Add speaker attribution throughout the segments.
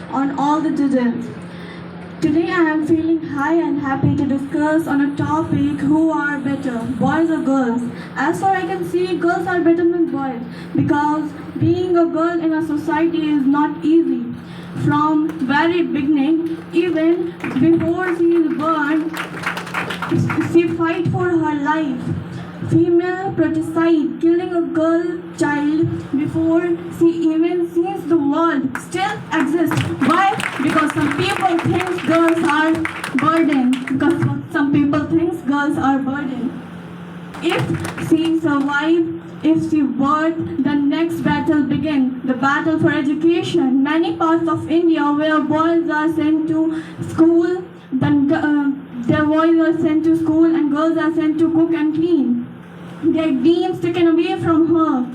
Speaker 1: on all the digits. Today I am feeling high and happy to discuss on a topic who are better, boys or girls. As far I can see, girls are better than boys because being a girl in a society is not easy. From very beginning, even before she is born, she fight for her life. Female fratricide, killing a girl child before she even sees the world, still exists. Why? Because some people think girls are burden. Because some people think girls are burden. If she survives, if she birth, the next battle begins. The battle for education. Many parts of India where boys are sent to school, their boys are sent to school and girls are sent to cook and clean. Their dreams taken away from her.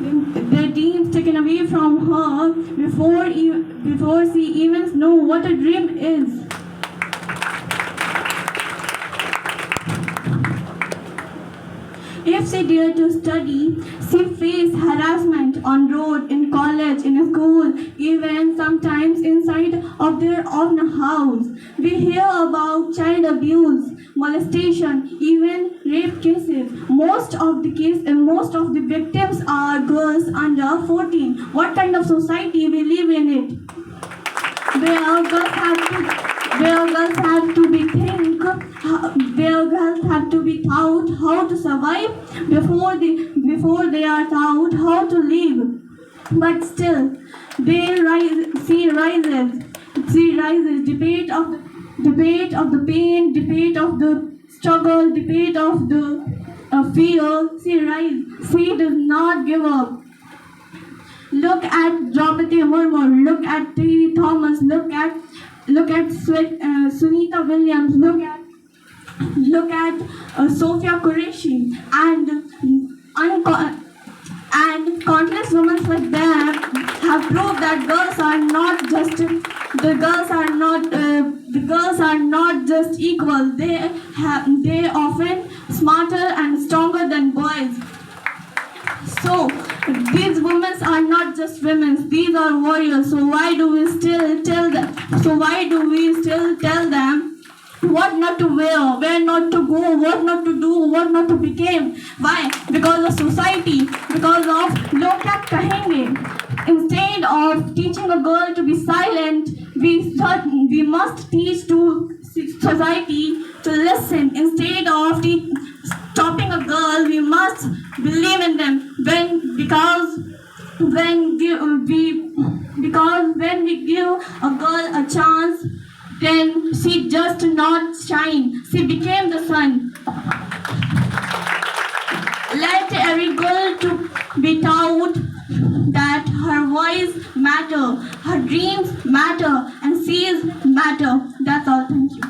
Speaker 1: Their dreams taken away from her before she even knows what a dream is. If she dared to study, she faced harassment on road, in college, in a school, even sometimes inside of their own house. We hear about child abuse, molestation, even rape cases. Most of the victims are girls under 14. What kind of society we live in it? Where girls have to be where girls have to be taught how to survive before they are taught how to live. But still, she rises. Debate of the pain, debate of the struggle, debate of the fear. She rises. She does not give up. Look at Draupadi Murmu, look at T. Thomas, look at Sunita Williams, look at Sophia Qureshi, and countless women like them have proved that girls are not just equal. They often smarter and stronger than boys. So these women are not just women; these are warriors. So why do we still tell them? What not to wear, where not to go, what not to do, what not to become? Why? Because of society. Because of log kya kahenge. Instead of teaching a girl to be silent, we must teach to society to listen. Instead of stopping a girl, we must believe in them. Because when we give a girl a chance, then she just not shine. She became the sun. Let every girl to be taught that her voice matter, her dreams matter, and she is matter. That's all. Thank you.